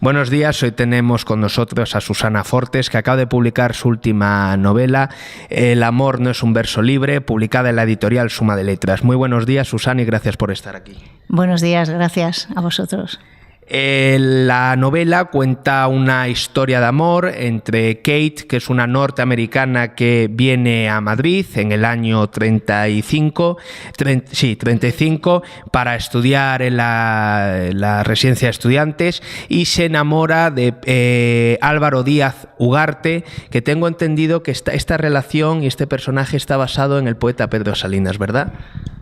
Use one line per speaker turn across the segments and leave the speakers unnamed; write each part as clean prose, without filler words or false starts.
Buenos días, hoy tenemos con nosotros a Susana Fortes, que acaba de publicar su última novela, El amor no es un verso libre, publicada en la editorial Suma de Letras. Muy buenos días, Susana, y gracias por estar aquí.
Buenos días, gracias a vosotros.
La novela cuenta una historia de amor entre Kate, que es una norteamericana que viene a Madrid en el año 35 para estudiar en la residencia de estudiantes, y se enamora de Álvaro Díaz Ugarte, que tengo entendido que esta relación y este personaje está basado en el poeta Pedro Salinas, ¿verdad?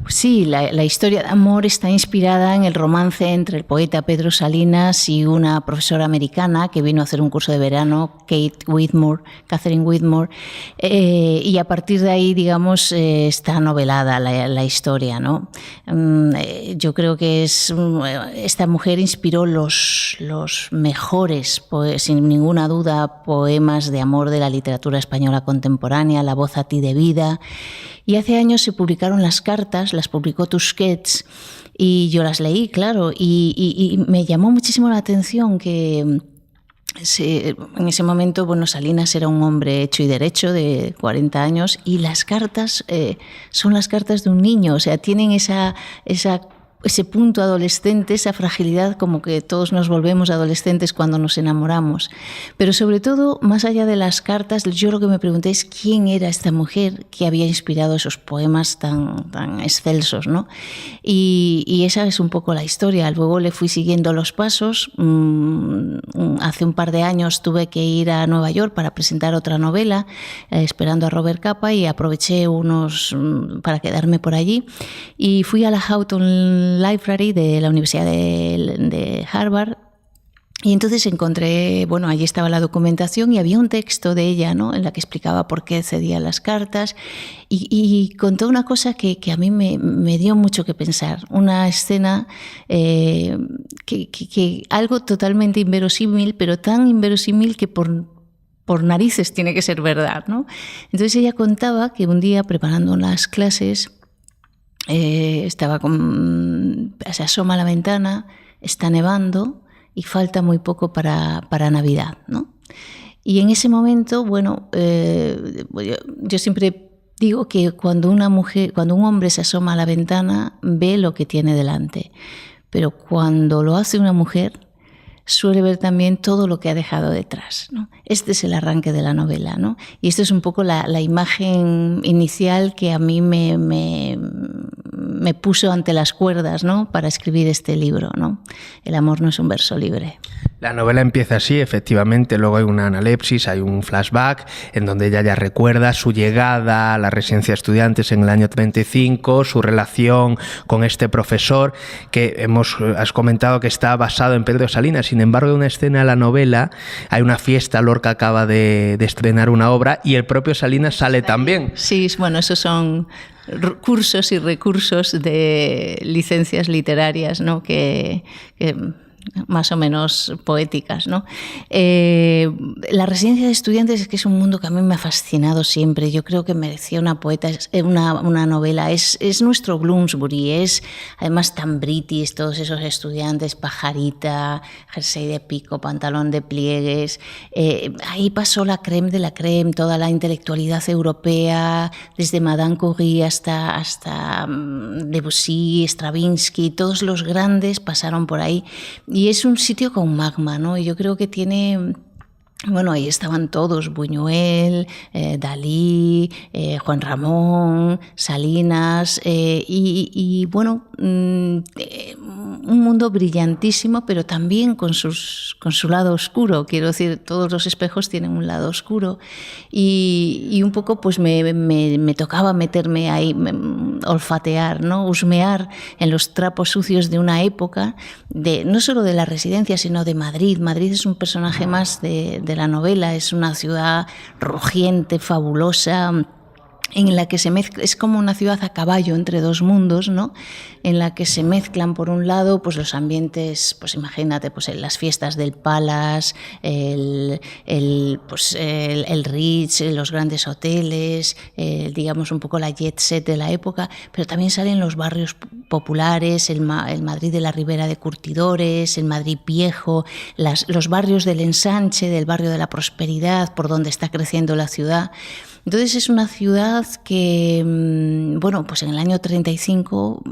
Sí, la historia de amor está inspirada en el romance entre el poeta Pedro Salinas y una profesora americana que vino a hacer un curso de verano, Catherine Whitmore, y a partir de ahí, digamos, está novelada la historia, ¿no? Yo creo que esta mujer inspiró los mejores, sin ninguna duda, poemas de amor de la literatura española contemporánea, La voz a ti de vida. Y hace años se publicaron las cartas, las publicó Tusquets, y yo las leí, claro, y me llamó muchísimo la atención que en ese momento, bueno, Salinas era un hombre hecho y derecho de 40 años, y las cartas son las cartas de un niño, o sea, tienen ese punto adolescente, esa fragilidad, como que todos nos volvemos adolescentes cuando nos enamoramos. Pero sobre todo, más allá de las cartas, yo lo que me pregunté es quién era esta mujer que había inspirado esos poemas tan excelsos, ¿no? Y esa es un poco la historia. Luego le fui siguiendo los pasos. Hace un par de años tuve que ir a Nueva York para presentar otra novela, esperando a Robert Capa, y aproveché para quedarme por allí. Y fui a la Houghton Library de la Universidad de Harvard, y entonces encontré, bueno, allí estaba la documentación y había un texto de ella, ¿no?, en la que explicaba por qué cedía las cartas, y contó una cosa que a mí me dio mucho que pensar, una escena que algo totalmente inverosímil, pero tan inverosímil que por narices tiene que ser verdad, ¿no? Entonces ella contaba que un día, preparando las clases, se asoma a la ventana, está nevando y falta muy poco para Navidad, ¿no? Y en ese momento, bueno, yo siempre digo que cuando un hombre se asoma a la ventana, ve lo que tiene delante, pero cuando lo hace una mujer, suele ver también todo lo que ha dejado detrás, ¿no? Este es el arranque de la novela, ¿no? Y esto es un poco la imagen inicial que a mí me puso ante las cuerdas, ¿no?, para escribir este libro, ¿no? El amor no es un verso libre.
La novela empieza así, efectivamente, luego hay una analepsis, hay un flashback en donde ella ya recuerda su llegada a la residencia de estudiantes en el año 35, su relación con este profesor que has comentado que está basado en Pedro Salinas. Sin embargo, en una escena de la novela hay una fiesta, Lorca acaba de estrenar una obra y el propio Salinas sale también.
Sí, bueno, esos son cursos y recursos de licencias literarias, ¿no?, que más o menos poéticas, ¿no? La residencia de estudiantes es que es un mundo que a mí me ha fascinado siempre. Yo creo que merecía una novela. Es nuestro Bloomsbury, es además tan british, todos esos estudiantes, pajarita, jersey de pico, pantalón de pliegues. Ahí pasó la crème de la crème, toda la intelectualidad europea, desde Madame Curie hasta Debussy, Stravinsky, todos los grandes pasaron por ahí. Y es un sitio con magma, ¿no? Y yo creo que tiene... Bueno, ahí estaban todos, Buñuel, Dalí, Juan Ramón, Salinas, y bueno, un mundo brillantísimo, pero también con su lado oscuro. Quiero decir, todos los espejos tienen un lado oscuro, y un poco pues me tocaba meterme ahí, olfatear, ¿no?, husmear en los trapos sucios de una época, no solo de la residencia, sino de Madrid. Madrid es un personaje más de la novela, es una ciudad rugiente, fabulosa, en la que se mezcla, es como una ciudad a caballo entre dos mundos, ¿no? En la que se mezclan, por un lado, pues los ambientes, pues imagínate, pues las fiestas del Palace, el Ritz, los grandes hoteles, digamos un poco la jet set de la época, pero también salen los barrios populares, el Madrid de la Ribera de Curtidores, el Madrid Viejo, los barrios del ensanche, del barrio de la Prosperidad, por donde está creciendo la ciudad. Entonces es una ciudad que, bueno, pues en el año 35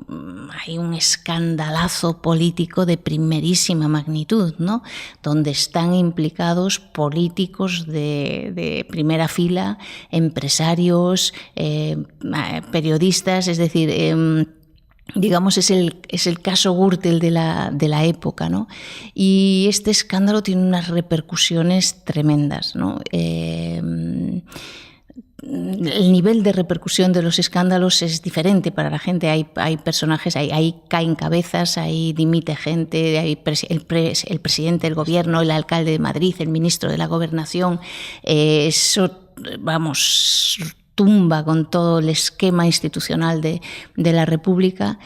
hay un escandalazo político de primerísima magnitud, ¿no? Donde están implicados políticos de primera fila, empresarios, periodistas, es decir, digamos, es el caso Gürtel de la época, ¿no? Y este escándalo tiene unas repercusiones tremendas, ¿no? El nivel de repercusión de los escándalos es diferente para la gente. Hay personajes, ahí caen cabezas, ahí dimite gente, hay el presidente del gobierno, el alcalde de Madrid, el ministro de la Gobernación. Eso, vamos, tumba con todo el esquema institucional de la República.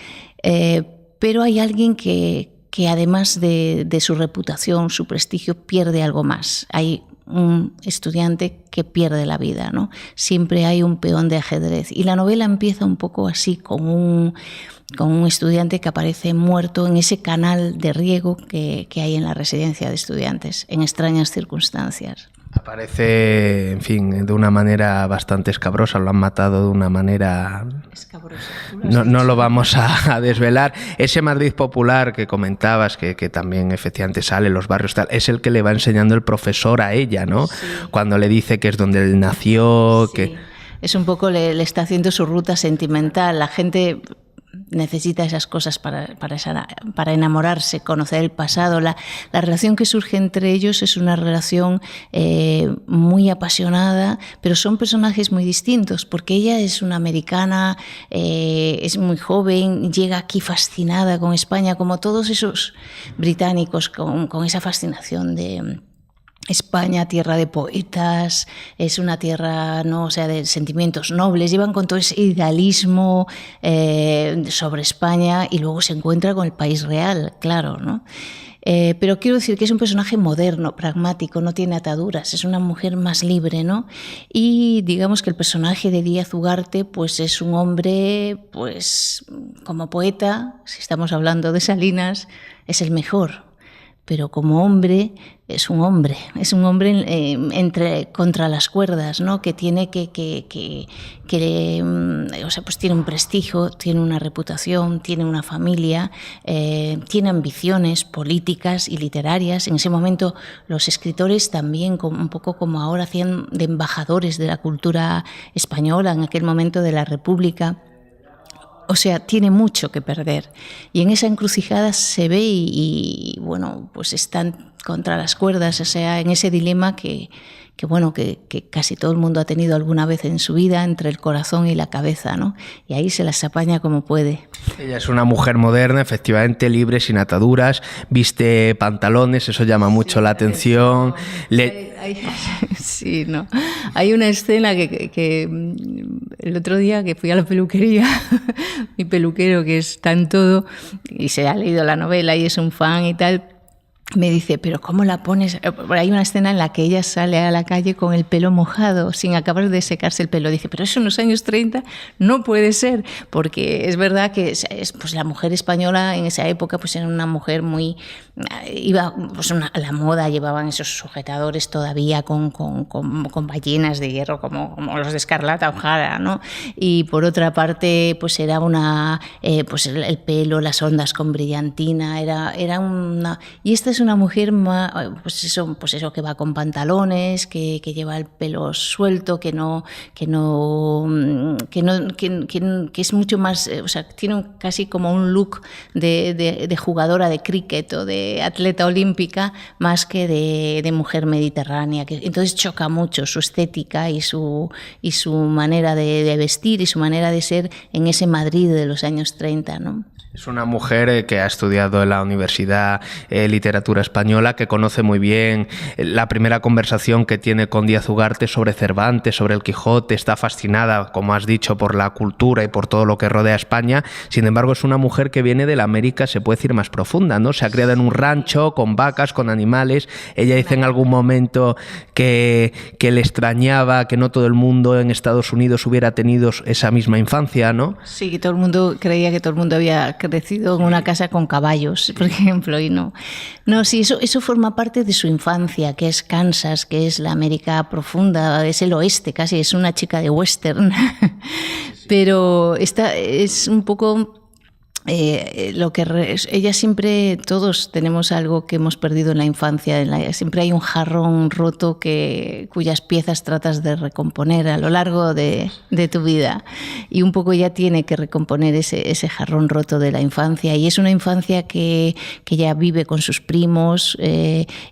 Pero hay alguien que además de su reputación, su prestigio, pierde algo más. Hay un estudiante que pierde la vida, ¿no? Siempre hay un peón de ajedrez. Y la novela empieza un poco así, con un estudiante que aparece muerto en ese canal de riego que hay en la residencia de estudiantes, en extrañas circunstancias.
Aparece, en fin, de una manera bastante escabrosa, lo han matado de una manera...
Escabrosa.
No lo vamos a desvelar. Ese Madrid popular que comentabas, que también efectivamente sale en los barrios, tal, es el que le va enseñando el profesor a ella, ¿no? Sí. Cuando le dice que es donde él nació, sí. Que...
Es un poco, le está haciendo su ruta sentimental. La gente necesita esas cosas para enamorarse, conocer el pasado. La relación que surge entre ellos es una relación muy apasionada, pero son personajes muy distintos, porque ella es una americana, es muy joven, llega aquí fascinada con España, como todos esos británicos, con esa fascinación de España, tierra de poetas, es una tierra, ¿no? O sea, de sentimientos nobles, llevan con todo ese idealismo sobre España, y luego se encuentra con el país real, claro, ¿no? Pero quiero decir que es un personaje moderno, pragmático, no tiene ataduras, es una mujer más libre, ¿no? Y digamos que el personaje de Díaz Ugarte, pues es un hombre, pues como poeta, si estamos hablando de Salinas, es el mejor. Pero como hombre es un hombre contra las cuerdas, ¿no? Que tiene o sea, pues tiene un prestigio, tiene una reputación, tiene una familia, tiene ambiciones políticas y literarias. En ese momento los escritores también, un poco como ahora, hacían de embajadores de la cultura española en aquel momento de la República. O sea, tiene mucho que perder. Y en esa encrucijada se ve y bueno, pues están contra las cuerdas, o sea, en ese dilema que casi todo el mundo ha tenido alguna vez en su vida, entre el corazón y la cabeza, ¿no? Y ahí se las apaña como puede.
Ella es una mujer moderna, efectivamente, libre, sin ataduras, viste pantalones, eso llama mucho la atención.
Sí, no. Hay una escena que el otro día que fui a la peluquería, mi peluquero, que está en todo y se ha leído la novela y es un fan y tal, me dice, pero ¿cómo la pones? Hay una escena en la que ella sale a la calle con el pelo mojado, sin acabar de secarse el pelo. Dije, pero eso en los años 30 no puede ser, porque es verdad que pues la mujer española en esa época pues era una mujer muy... iba pues a la moda, llevaban esos sujetadores todavía con ballenas de hierro, como los de Escarlata O'Hara, ¿no? Y por otra parte, pues era una... pues el pelo, las ondas con brillantina, era una... Y esta es una mujer más, pues eso que va con pantalones, que lleva el pelo suelto, que es mucho más, o sea, tiene casi como un look de jugadora de cricket o de atleta olímpica más que de mujer mediterránea. Entonces choca mucho su estética y su manera de vestir y su manera de ser en ese Madrid de los años 30, ¿no?
Es una mujer que ha estudiado en la Universidad Literatura literatura española, que conoce muy bien la primera conversación que tiene con Díaz Ugarte sobre Cervantes, sobre el Quijote, está fascinada, como has dicho, por la cultura y por todo lo que rodea a España. Sin embargo, es una mujer que viene de la América, se puede decir, más profunda, ¿no? Se ha criado en un rancho, con vacas, con animales. Ella dice en algún momento que le extrañaba que no todo el mundo en Estados Unidos hubiera tenido esa misma infancia, ¿no?
Sí, que todo el mundo creía que todo el mundo había crecido en una casa con caballos, por ejemplo, y no. No, sí, eso forma parte de su infancia, que es Kansas, que es la América profunda, es el oeste casi, es una chica de western. Pero esta es un poco... lo que ella siempre, todos tenemos algo que hemos perdido en la infancia, siempre hay un jarrón roto cuyas piezas tratas de recomponer a lo largo de tu vida, y un poco ella tiene que recomponer ese jarrón roto de la infancia, y es una infancia que ella vive con sus primos,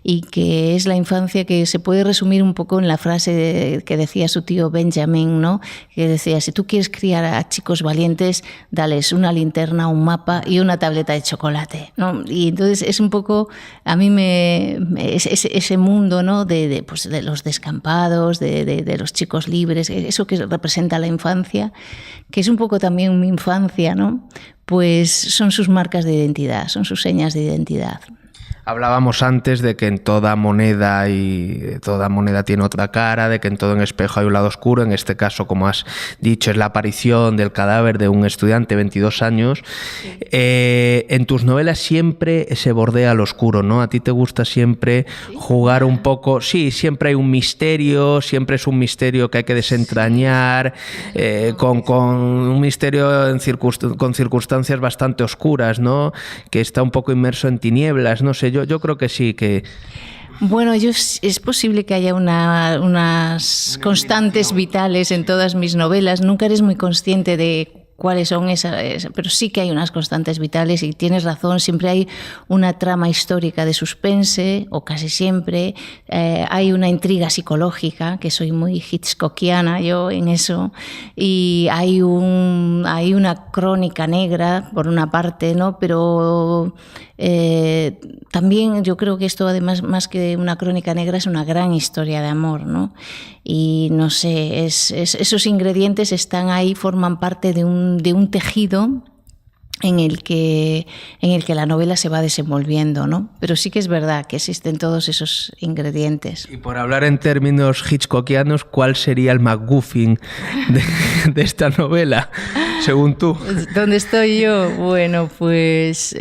y que es la infancia que se puede resumir un poco en la frase que decía su tío Benjamin, ¿no? Que decía: si tú quieres criar a chicos valientes, dales una linterna, un mapa y una tableta de chocolate, ¿no? Y entonces es un poco, a mí ese mundo, ¿no? Pues de los descampados, de los chicos libres, eso que representa la infancia, que es un poco también mi infancia, ¿no? Pues son sus marcas de identidad, son sus señas de identidad.
Hablábamos antes de que en toda moneda tiene otra cara, de que en todo espejo hay un lado oscuro. En este caso, como has dicho, es la aparición del cadáver de un estudiante de 22 años. Sí. En tus novelas siempre se bordea al oscuro, ¿no? A ti te gusta siempre jugar un poco... Sí, siempre hay un misterio, siempre es un misterio que hay que desentrañar, con un misterio con circunstancias bastante oscuras, ¿no? Que está un poco inmerso en tinieblas, no sé. Yo creo que sí, que...
Bueno, es posible que haya unas constantes vitales en todas mis novelas. Nunca eres muy consciente de cuáles son esas, pero sí que hay unas constantes vitales, y tienes razón, siempre hay una trama histórica de suspense, o casi siempre, hay una intriga psicológica, que soy muy hitchcockiana yo en eso, y hay una crónica negra, por una parte, ¿no? Pero también yo creo que esto, además, más que una crónica negra, es una gran historia de amor, ¿no? Y no sé, esos ingredientes están ahí, forman parte de un tejido en el que la novela se va desenvolviendo, ¿no? Pero sí que es verdad que existen todos esos ingredientes.
Y por hablar en términos hitchcockianos, ¿cuál sería el MacGuffin de esta novela, según tú?
¿Dónde estoy yo? Bueno, pues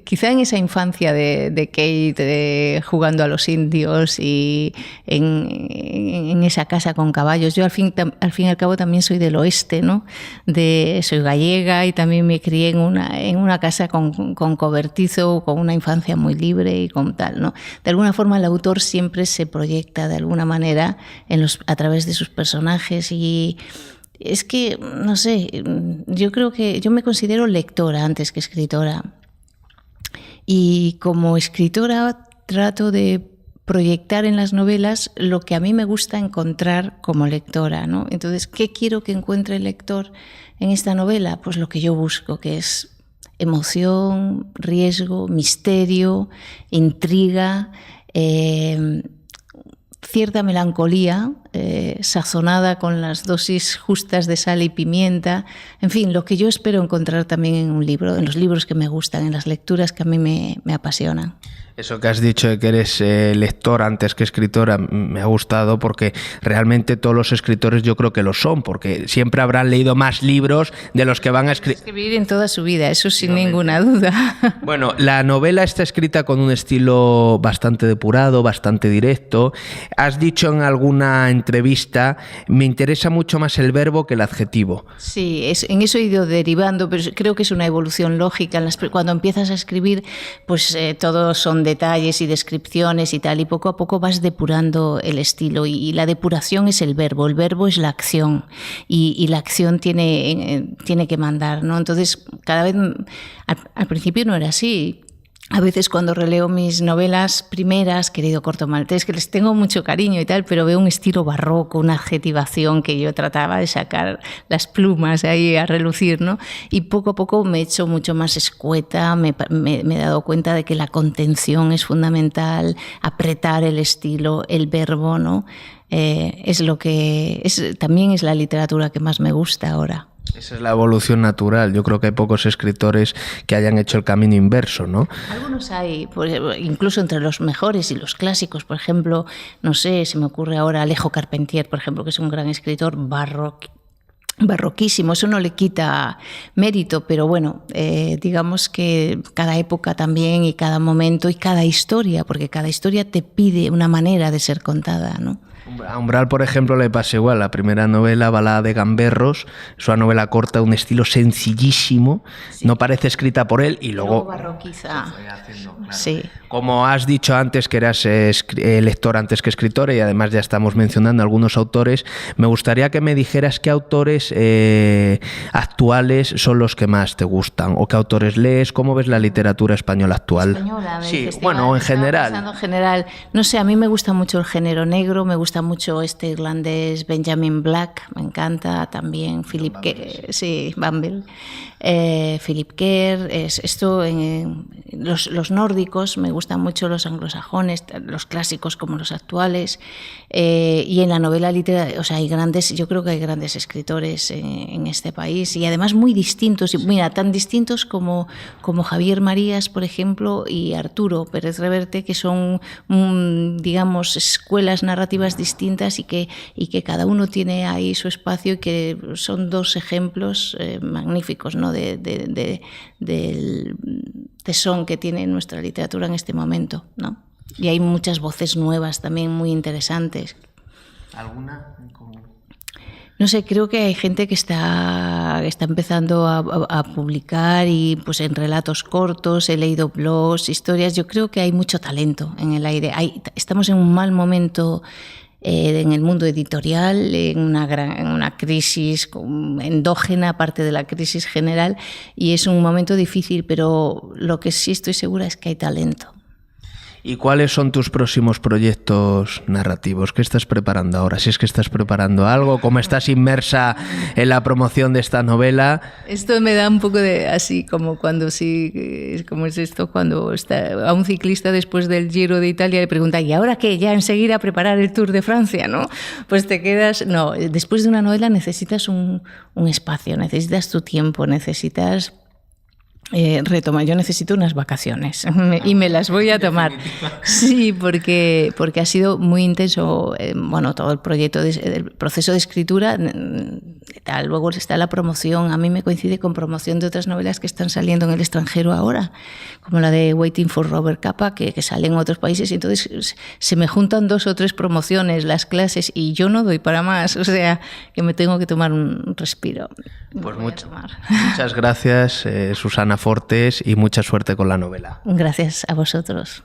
quizá en esa infancia de Kate, jugando a los indios, y en esa casa con caballos. Yo al fin y al cabo también soy del oeste, ¿no? Soy gallega, y también me crié en una casa con cobertizo, con una infancia muy libre y con tal, ¿no? De alguna forma el autor siempre se proyecta de alguna manera a través de sus personajes, y es que, no sé, yo creo que yo me considero lectora antes que escritora, y como escritora trato de proyectar en las novelas lo que a mí me gusta encontrar como lectora, ¿no? Entonces, ¿qué quiero que encuentre el lector en esta novela? Pues lo que yo busco, que es emoción, riesgo, misterio, intriga, cierta melancolía, sazonada con las dosis justas de sal y pimienta. En fin, lo que yo espero encontrar también en un libro, en los libros que me gustan, en las lecturas que a mí me apasionan.
Eso que has dicho de que eres lectora antes que escritora me ha gustado, porque realmente todos los escritores yo creo que lo son, porque siempre habrán leído más libros de los que van a
escribir en toda su vida, eso sin ninguna duda.
Bueno, la novela está escrita con un estilo bastante depurado, bastante directo. Has dicho en alguna entrevista: me interesa mucho más el verbo que el adjetivo.
Sí, en eso he ido derivando, pero creo que es una evolución lógica. Cuando empiezas a escribir, pues todos son detalles y descripciones y tal, y poco a poco vas depurando el estilo, y la depuración es el verbo es la acción, y la acción tiene que mandar, ¿no? Entonces, cada vez, al principio no era así. A veces cuando releo mis novelas primeras, Querido corto maltés, que les tengo mucho cariño y tal, pero veo un estilo barroco, una adjetivación que yo trataba de sacar las plumas ahí a relucir, ¿no? Y poco a poco me he hecho mucho más escueta, me he dado cuenta de que la contención es fundamental, apretar el estilo, el verbo, ¿no? Es lo que también es la literatura que más me gusta ahora.
Esa es la evolución natural. Yo creo que hay pocos escritores que hayan hecho el camino inverso, ¿no?
Algunos hay, incluso entre los mejores y los clásicos. Por ejemplo, no sé, se me ocurre ahora Alejo Carpentier, por ejemplo, que es un gran escritor barroquísimo. Eso no le quita mérito, pero bueno, digamos que cada época también y cada momento y cada historia, porque cada historia te pide una manera de ser contada, ¿no?
A Umbral, por ejemplo, le pasa igual. La primera novela, Balada de Gamberros, es una novela corta, un estilo sencillísimo, sí. No parece escrita por él y luego
barroquiza.
Claro.
Sí.
Como has dicho antes que eras lector antes que escritora y además ya estamos mencionando algunos autores, me gustaría que me dijeras qué autores actuales son los que más te gustan o qué autores lees, cómo ves la literatura española actual.
Española,
sí, bueno, en general.
No sé, a mí me gusta mucho el género negro, me gusta mucho este irlandés Benjamin Black, me encanta también Philip Kerr, sí, Bumble. Philip Kerr, los nórdicos, me gustan mucho los anglosajones, los clásicos como los actuales, y en la novela literaria, o sea, yo creo que hay grandes escritores en este país y además muy distintos, y mira, tan distintos como Javier Marías, por ejemplo, y Arturo Pérez Reverte, que son, digamos, escuelas narrativas distintas y que cada uno tiene ahí su espacio y que son dos ejemplos magníficos, ¿no? del tesón que tiene nuestra literatura en este momento, ¿no? Y hay muchas voces nuevas también muy interesantes.
¿Alguna?
No sé, creo que hay gente que está empezando a publicar y pues en relatos cortos, he leído blogs, historias, yo creo que hay mucho talento en el aire. Estamos en un mal momento en el mundo editorial, en una crisis endógena, aparte de la crisis general, y es un momento difícil, pero lo que sí estoy segura es que hay talento.
¿Y cuáles son tus próximos proyectos narrativos? ¿Qué estás preparando ahora? Si es que estás preparando algo, ¿cómo estás inmersa en la promoción de esta novela?
Esto me da un poco de así, como cuando como es esto, cuando está a un ciclista después del Giro de Italia le pregunta, ¿y ahora qué? Ya enseguida preparar el Tour de Francia, ¿no? Pues te quedas... No, después de una novela necesitas un espacio, necesitas tu tiempo, necesitas... retomar. Yo necesito unas vacaciones y me las voy a tomar. Sí, porque ha sido muy intenso, todo el proceso de escritura. Tal. Luego está la promoción. A mí me coincide con promoción de otras novelas que están saliendo en el extranjero ahora, como la de Waiting for Robert Capa, que sale en otros países, y entonces se me juntan 2 o 3 promociones, las clases, y yo no doy para más, o sea, que me tengo que tomar un respiro.
Pues muchas gracias, Susana Fortes, y mucha suerte con la novela.
Gracias a vosotros.